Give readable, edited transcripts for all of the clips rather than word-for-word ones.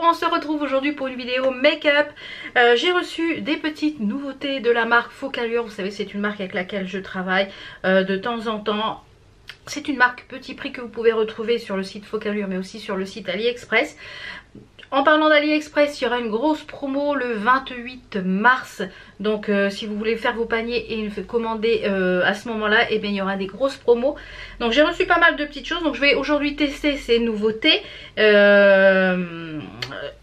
on se retrouve aujourd'hui pour une vidéo make-up. J'ai reçu des petites nouveautés de la marque Focallure. Vous savez, c'est une marque avec laquelle je travaille de temps en temps. C'est une marque petit prix que vous pouvez retrouver sur le site Focallure mais aussi sur le site AliExpress. En parlant d'AliExpress, il y aura une grosse promo le 28 mars. Donc si vous voulez faire vos paniers et commander à ce moment-là, eh bien, il y aura des grosses promos. Donc j'ai reçu pas mal de petites choses. Donc je vais aujourd'hui tester ces nouveautés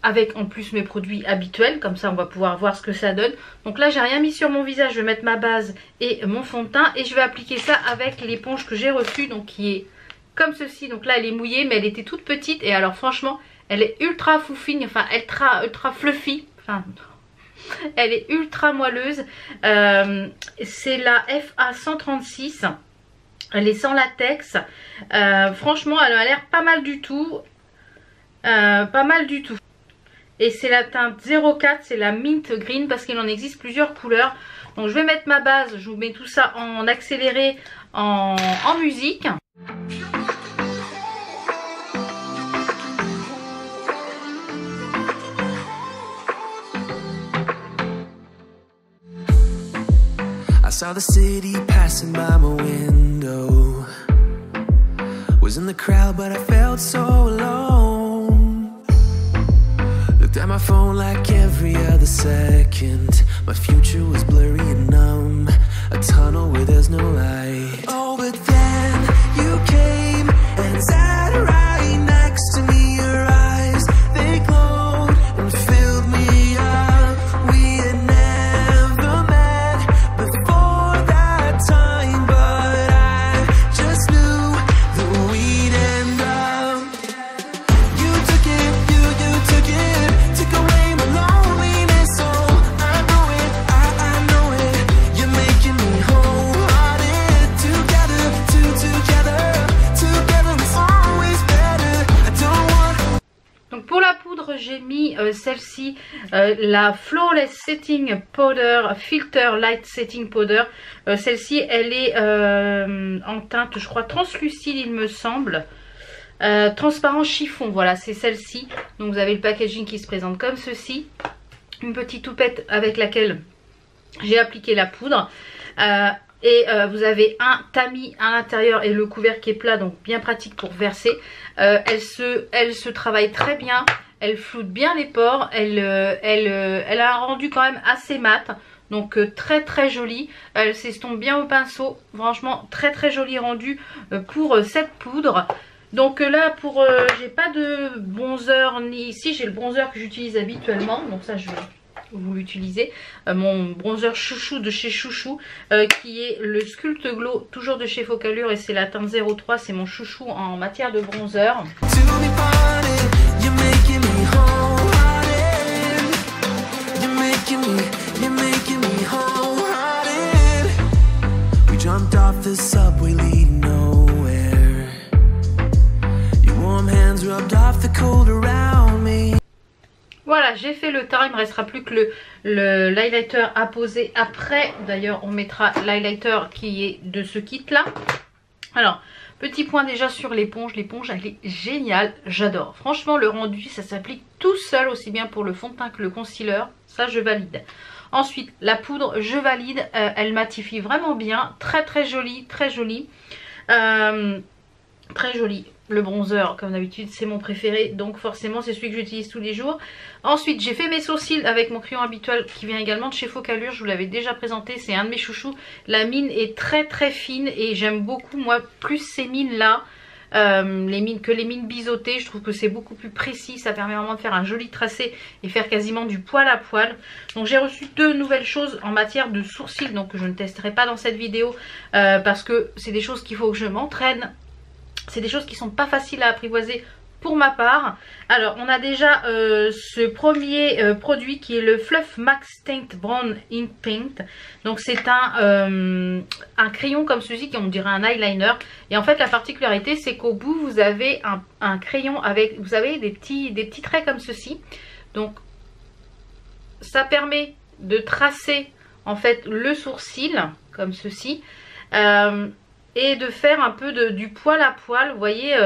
avec en plus mes produits habituels. Comme ça on va pouvoir voir ce que ça donne. Donc là j'ai rien mis sur mon visage. Je vais mettre ma base et mon fond de teint. Et je vais appliquer ça avec l'éponge que j'ai reçue. Donc qui est comme ceci. Donc là elle est mouillée mais elle était toute petite. Et alors franchement... elle est ultra foufine, enfin ultra fluffy, enfin elle est ultra moelleuse. C'est la FA 136, elle est sans latex. Franchement elle a l'air pas mal du tout, Et c'est la teinte 04, c'est la mint green parce qu'il en existe plusieurs couleurs. Donc je vais mettre ma base, je vous mets tout ça en accéléré en musique. I saw the city passing by my window. Was in the crowd but I felt so alone. Looked at my phone like every other second. My future was blurry and numb. A tunnel where there's no light. Oh, but then you came and sat right next to me. Your eyes, they glowed and filled me up. We had never met before that time, but I just knew that we'd end up. You took it, took away my loneliness. Oh, I know it, you're making me wholehearted. Together is always better. I don't want. Donc pour la poudre j'ai mis celle-ci, la Flawless Setting Powder, Filter Light Setting Powder. Celle-ci elle est en teinte je crois translucide il me semble. Transparent chiffon, voilà c'est celle-ci. Donc vous avez le packaging qui se présente comme ceci. Une petite toupette avec laquelle j'ai appliqué la poudre. Vous avez un tamis à l'intérieur et le couvercle qui est plat, donc bien pratique pour verser. Elle se travaille très bien, elle floute bien les pores, elle a un rendu quand même assez mat. Donc très joli, elle s'estompe bien au pinceau, franchement très joli rendu pour cette poudre. Donc là pour j'ai pas de bronzer ni ici, j'ai le bronzer que j'utilise habituellement, donc ça je vais vous l'utilisez, mon bronzer chouchou de chez Chouchou qui est le Sculpt Glow, toujours de chez Focallure, et c'est la teinte 03, c'est mon chouchou en matière de bronzer. Voilà, j'ai fait le teint, il me restera plus que l'highlighter à poser après. D'ailleurs, on mettra l'highlighter qui est de ce kit là. Alors, petit point déjà sur l'éponge. L'éponge, elle est géniale, j'adore. Franchement, le rendu, ça s'applique tout seul, aussi bien pour le fond de teint que le concealer. Ça, je valide. Ensuite, la poudre, je valide. Elle matifie vraiment bien. Très jolie, très jolie. Très joli. Le bronzer, comme d'habitude, c'est mon préféré. Donc forcément, c'est celui que j'utilise tous les jours. Ensuite, j'ai fait mes sourcils avec mon crayon habituel qui vient également de chez Focallure. Je vous l'avais déjà présenté. C'est un de mes chouchous. La mine est très fine et j'aime beaucoup, moi, plus ces mines-là. Les mines biseautées. Je trouve que c'est beaucoup plus précis. Ça permet vraiment de faire un joli tracé et faire quasiment du poil à poil. Donc j'ai reçu deux nouvelles choses en matière de sourcils. Donc je ne testerai pas dans cette vidéo parce que c'est des choses qu'il faut que je m'entraîne. C'est des choses qui sont pas faciles à apprivoiser pour ma part. Alors on a déjà ce premier produit qui est le Fluff Max Tint Brown Ink Paint. Donc c'est un crayon comme ceci qui on dirait un eyeliner. Et en fait la particularité c'est qu'au bout vous avez un crayon avec, vous avez des petits traits comme ceci. Donc ça permet de tracer en fait le sourcil comme ceci. Et de faire un peu du poil à poil, vous voyez,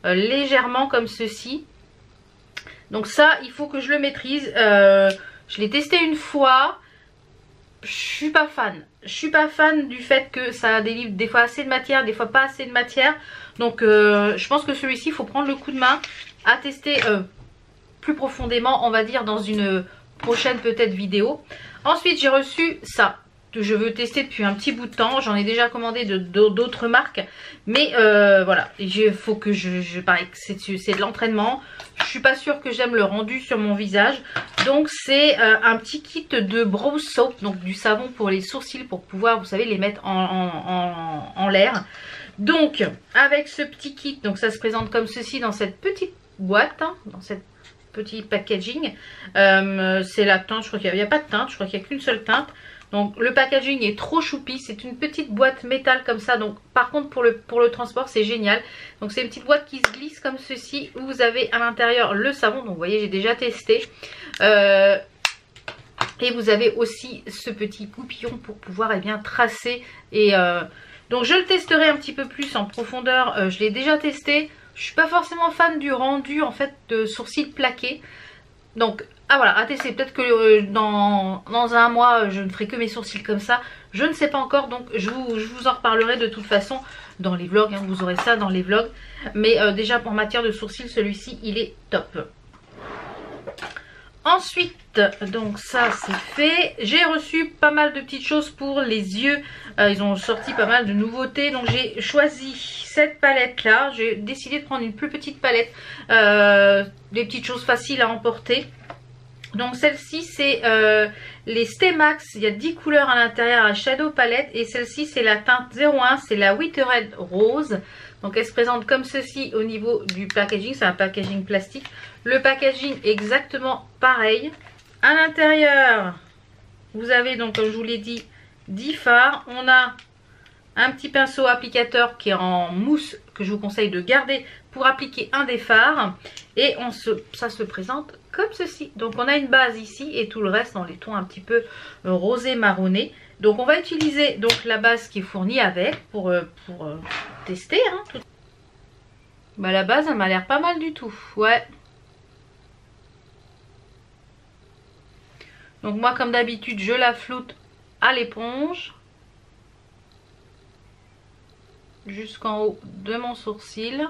légèrement comme ceci. Donc ça, il faut que je le maîtrise. Je l'ai testé une fois. Je suis pas fan. Je suis pas fan du fait que ça délivre des fois assez de matière, des fois pas assez de matière. Donc je pense que celui-ci, il faut prendre le coup de main à tester plus profondément, on va dire, dans une prochaine peut-être vidéo. Ensuite, j'ai reçu ça. Que je veux tester depuis un petit bout de temps. J'en ai déjà commandé d'autres marques. Mais voilà, il faut que pareil, c'est de l'entraînement. Je suis pas sûre que j'aime le rendu sur mon visage. Donc c'est un petit kit de brow soap. Donc du savon pour les sourcils pour pouvoir, vous savez, les mettre en l'air. Donc avec ce petit kit, donc ça se présente comme ceci dans cette petite boîte. Hein, dans cette petit packaging. C'est la teinte, je crois qu'il n'y a pas de teinte. Je crois qu'il n'y a qu'une seule teinte. Donc le packaging est trop choupi, c'est une petite boîte métal comme ça. Donc par contre pour le transport c'est génial. Donc c'est une petite boîte qui se glisse comme ceci où vous avez à l'intérieur le savon. Donc vous voyez j'ai déjà testé. Et vous avez aussi ce petit goupillon pour pouvoir bien tracer. Donc je le testerai un petit peu plus en profondeur. Je l'ai déjà testé. Je suis pas forcément fan du rendu en fait de sourcils plaqués. Donc voilà, à tester. Peut-être que dans un mois je ne ferai que mes sourcils comme ça. Je ne sais pas encore, donc je vous en reparlerai de toute façon dans les vlogs. Hein, vous aurez ça dans les vlogs. Mais déjà en matière de sourcils, celui-ci il est top. Ensuite, donc ça c'est fait. J'ai reçu pas mal de petites choses pour les yeux. Ils ont sorti pas mal de nouveautés. Donc j'ai choisi cette palette là. J'ai décidé de prendre une plus petite palette. Des petites choses faciles à emporter. Donc celle-ci c'est les Stay Max. Il y a 10 couleurs à l'intérieur à Shadow Palette. Et celle-ci c'est la teinte 01. C'est la Witherhead Rose. Donc elle se présente comme ceci au niveau du packaging. C'est un packaging plastique. Le packaging exactement pareil. À l'intérieur, vous avez donc comme je vous l'ai dit 10 fards. On a un petit pinceau applicateur qui est en mousse que je vous conseille de garder pour appliquer un des fards. Et ça se présente comme ceci. Donc on a une base ici et tout le reste dans les tons un petit peu rosé marronné. Donc on va utiliser donc la base qui est fournie avec pour tester. Hein. Bah, la base elle m'a l'air pas mal du tout. Ouais. Donc moi comme d'habitude je la floute à l'éponge. Jusqu'en haut de mon sourcil.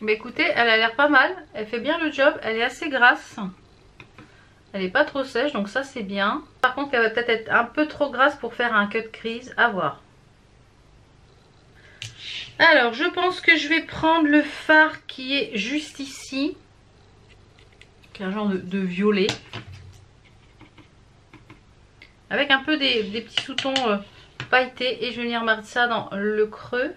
Mais écoutez, elle a l'air pas mal. Elle fait bien le job. Elle est assez grasse. Elle n'est pas trop sèche, donc ça c'est bien. Par contre, elle va peut-être être un peu trop grasse pour faire un cut crease. À voir. Alors, je pense que je vais prendre le fard qui est juste ici. Qui est un genre de violet. Avec un peu des petits sous-tons pailletés. Et je vais venir mettre ça dans le creux.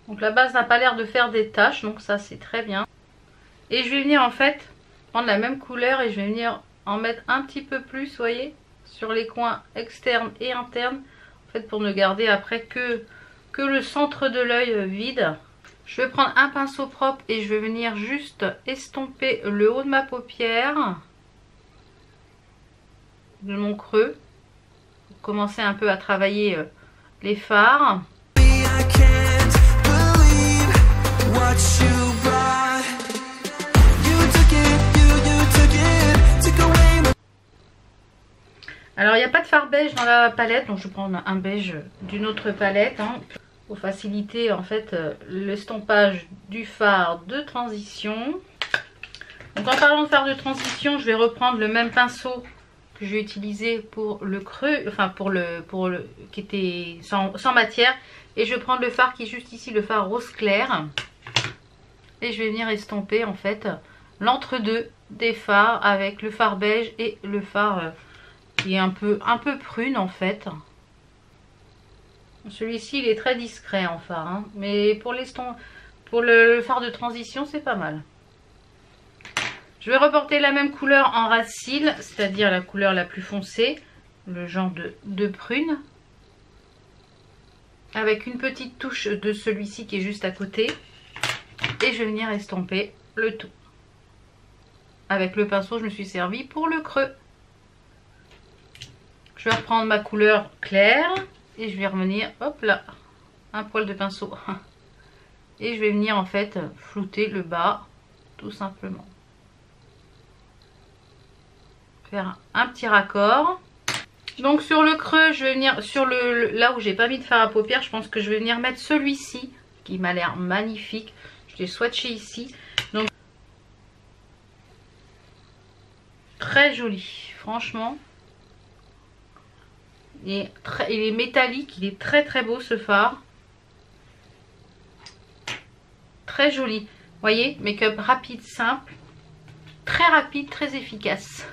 Donc la base n'a pas l'air de faire des taches. Donc ça c'est très bien. Et je vais venir en fait prendre la même couleur et je vais venir en mettre un petit peu plus, vous voyez, sur les coins externes et internes, en fait pour ne garder après que le centre de l'œil vide. Je vais prendre un pinceau propre et je vais venir juste estomper le haut de ma paupière, de mon creux, pour commencer un peu à travailler les fards. Alors il n'y a pas de fard beige dans la palette, donc je vais prendre un beige d'une autre palette hein, pour faciliter en fait l'estompage du fard de transition. Donc en parlant de fard de transition, je vais reprendre le même pinceau que je vais utiliser pour le creux, enfin pour le qui était sans matière, et je vais prendre le fard qui est juste ici, le fard rose clair, et je vais venir estomper en fait l'entre-deux des fards avec le fard beige et le fard qui est un peu prune en fait. Celui-ci il est très discret en fard hein, mais pour le fard de transition c'est pas mal. Je vais reporter la même couleur en ras cils, c'est-à-dire la couleur la plus foncée, le genre de prune. Avec une petite touche de celui-ci qui est juste à côté. Et je vais venir estomper le tout. Avec le pinceau, je me suis servi pour le creux. Je vais reprendre ma couleur claire. Et je vais revenir, hop là, un poil de pinceau. Et je vais venir en fait flouter le bas, tout simplement. Faire un petit raccord. Donc sur le creux, je vais venir sur là où j'ai pas mis de fard à paupières, je pense que je vais venir mettre celui-ci qui m'a l'air magnifique. Je l'ai swatché ici. Donc très joli, franchement. Il est métallique, il est très très beau ce fard. Très joli. Vous voyez, make-up rapide, simple. Très rapide, très efficace.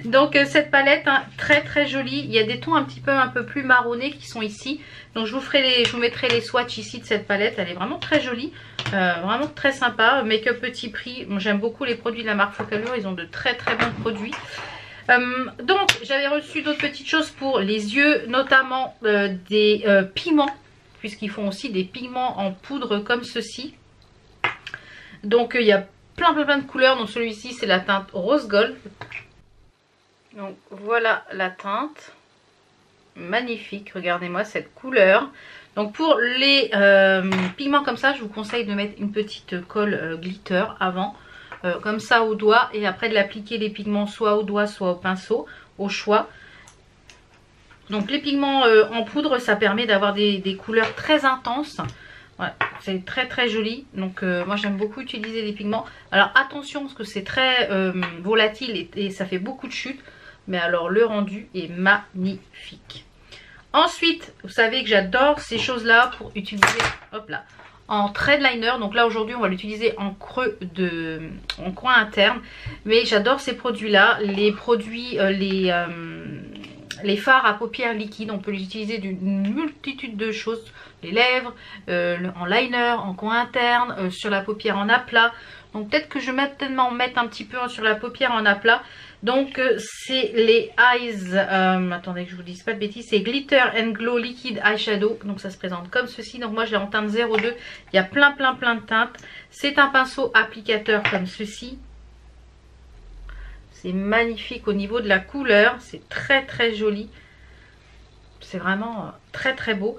Donc cette palette, hein, très très jolie. Il y a des tons un peu plus marronnés qui sont ici. Donc je vous mettrai les swatchs ici de cette palette. Elle est vraiment très jolie. Vraiment très sympa. Make-up petit prix. J'aime beaucoup les produits de la marque Focallure. Ils ont de très très bons produits. Donc j'avais reçu d'autres petites choses pour les yeux. Notamment des pigments. Puisqu'ils font aussi des pigments en poudre comme ceci. Donc il y a plein de couleurs. Donc celui-ci c'est la teinte rose gold. Donc voilà la teinte. Magnifique, regardez-moi cette couleur. Donc pour les pigments comme ça, je vous conseille de mettre une petite colle glitter avant. Comme ça au doigt. Et après de l'appliquer les pigments soit au doigt soit au pinceau. Au choix. Donc les pigments en poudre, ça permet d'avoir des couleurs très intenses. Ouais, c'est très très joli. Donc moi j'aime beaucoup utiliser les pigments. Alors attention parce que c'est très volatile et ça fait beaucoup de chutes. Mais alors le rendu est magnifique. Ensuite, vous savez que j'adore ces choses là pour utiliser, hop là, en thread liner. Donc là aujourd'hui on va l'utiliser en creux en coin interne. Mais j'adore ces produits là. Les produits, les fards à paupières liquides, on peut les utiliser d'une multitude de choses. Les lèvres, en liner, en coin interne, sur la paupière en aplat. Donc peut-être que je vais maintenant mettre un petit peu sur la paupière en aplat. Donc c'est les Eyes, attendez que je vous dise pas de bêtises, c'est Glitter and Glow Liquid Eyeshadow. Donc ça se présente comme ceci. Donc moi je l'ai en teinte 02. Il y a plein de teintes. C'est un pinceau applicateur comme ceci. C'est magnifique au niveau de la couleur. C'est très très joli. C'est vraiment très très beau.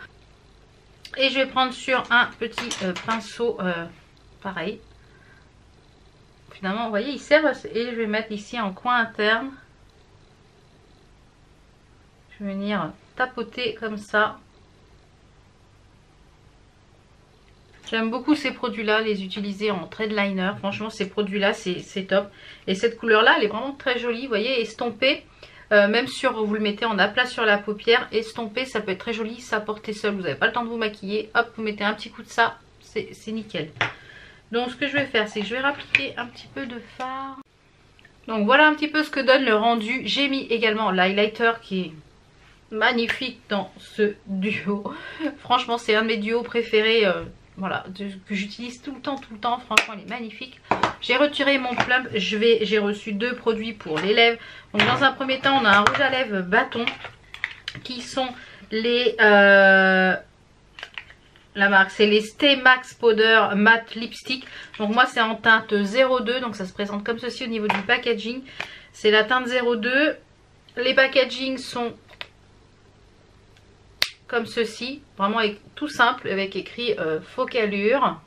Et je vais prendre sur un petit pinceau pareil. Finalement, vous voyez, il sert et je vais mettre ici en coin interne. Je vais venir tapoter comme ça. J'aime beaucoup ces produits-là, les utiliser en thread liner. Franchement, ces produits-là, c'est top. Et cette couleur-là, elle est vraiment très jolie. Vous voyez, estompée. Même vous le mettez en aplat sur la paupière. Estompé, ça peut être très joli. Ça porter seul, vous n'avez pas le temps de vous maquiller. Hop, vous mettez un petit coup de ça. C'est nickel. Donc ce que je vais faire, c'est que je vais appliquer un petit peu de fard. Donc voilà un petit peu ce que donne le rendu. J'ai mis également l'highlighter qui est magnifique dans ce duo. Franchement, c'est un de mes duos préférés. Voilà, que j'utilise tout le temps. Franchement, il est magnifique. J'ai retiré mon plump. J'ai reçu 2 produits pour les lèvres. Donc dans un premier temps, on a un rouge à lèvres bâton qui sont les... la marque c'est les Stay Max Powder Matte Lipstick. Donc moi c'est en teinte 02. Donc ça se présente comme ceci au niveau du packaging. C'est la teinte 02. Les packagings sont comme ceci. Vraiment tout simple avec écrit Focallure.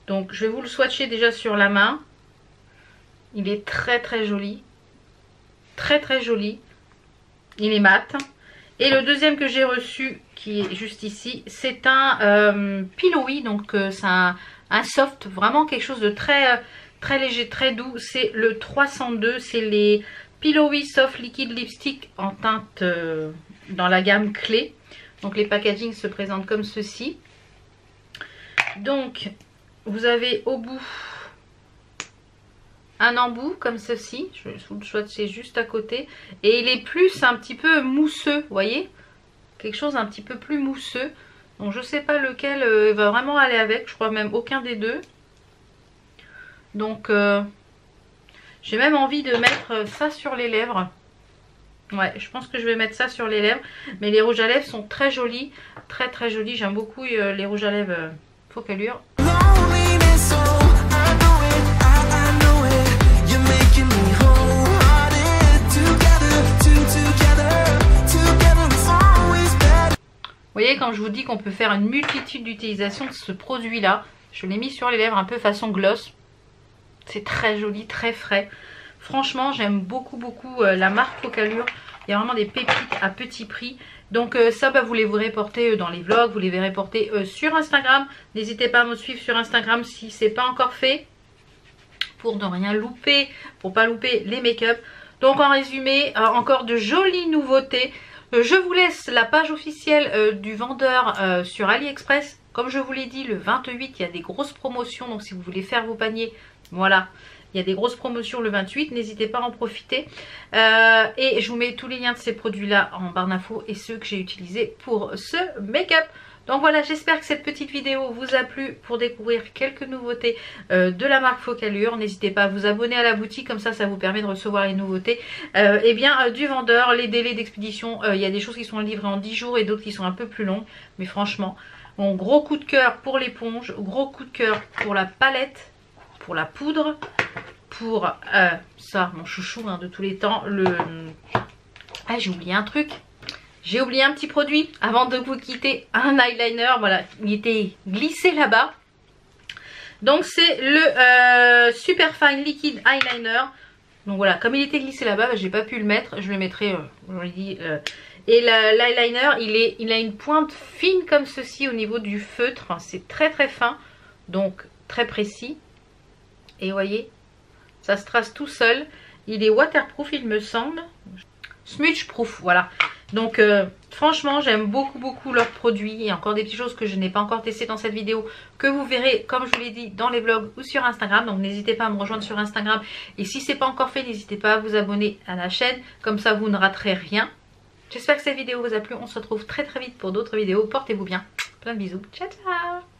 Donc je vais vous le swatcher déjà sur la main. Il est très très joli. Très très joli. Il est mat. Et le deuxième que j'ai reçu, qui est juste ici, c'est un pillowy. Donc c'est un soft, vraiment quelque chose de très, très léger, très doux. C'est le 302, c'est les pillowy soft liquid lipstick en teinte dans la gamme clé. Donc les packagings se présentent comme ceci. Donc vous avez au bout un embout comme ceci, je vous le swatcher juste à côté, et il est plus un petit peu mousseux, vous voyez, quelque chose un petit peu plus mousseux. Donc je sais pas lequel va vraiment aller avec, je crois même aucun des deux. Donc j'ai même envie de mettre ça sur les lèvres. Ouais, je pense que je vais mettre ça sur les lèvres. Mais les rouges à lèvres sont très jolis. Très très jolis. J'aime beaucoup les rouges à lèvres Focallure. Vous voyez, quand je vous dis qu'on peut faire une multitude d'utilisations de ce produit-là, je l'ai mis sur les lèvres un peu façon gloss. C'est très joli, très frais. Franchement, j'aime beaucoup la marque Focallure. Il y a vraiment des pépites à petit prix. Donc ça, vous les verrez porter dans les vlogs, vous les verrez porter sur Instagram. N'hésitez pas à me suivre sur Instagram si ce n'est pas encore fait. Pour ne rien louper, pour pas louper les make-up. Donc en résumé, encore de jolies nouveautés. Je vous laisse la page officielle du vendeur sur AliExpress. Comme je vous l'ai dit, le 28, il y a des grosses promotions. Donc si vous voulez faire vos paniers, voilà. Il y a des grosses promotions le 28, n'hésitez pas à en profiter. Et je vous mets tous les liens de ces produits-là en barre d'infos et ceux que j'ai utilisés pour ce make-up. Donc voilà, j'espère que cette petite vidéo vous a plu pour découvrir quelques nouveautés de la marque Focallure. N'hésitez pas à vous abonner à la boutique, comme ça, ça vous permet de recevoir les nouveautés du vendeur. Les délais d'expédition, il y a des choses qui sont livrées en 10 jours et d'autres qui sont un peu plus longues. Mais franchement, mon gros coup de cœur pour l'éponge, gros coup de cœur pour la palette, pour la poudre, pour ça, mon chouchou de tous les temps, ah, j'ai oublié un truc. J'ai oublié un petit produit avant de vous quitter, un eyeliner, voilà, il était glissé là-bas. Donc c'est le Super Fine Liquid Eyeliner. Donc voilà, comme il était glissé là-bas, j'ai pas pu le mettre, je le mettrai, je l'ai dit. Et l'eyeliner, il a une pointe fine comme ceci au niveau du feutre, c'est très très fin, donc très précis. Et vous voyez, ça se trace tout seul. Il est waterproof, il me semble. Smudge proof, voilà. Donc franchement, j'aime beaucoup leurs produits. Il y a encore des petites choses que je n'ai pas encore testées dans cette vidéo, que vous verrez, comme je vous l'ai dit, dans les vlogs ou sur Instagram. Donc n'hésitez pas à me rejoindre sur Instagram. Et si ce n'est pas encore fait, n'hésitez pas à vous abonner à la chaîne. Comme ça, vous ne raterez rien. J'espère que cette vidéo vous a plu. On se retrouve très vite pour d'autres vidéos. Portez-vous bien. Plein de bisous. Ciao, ciao.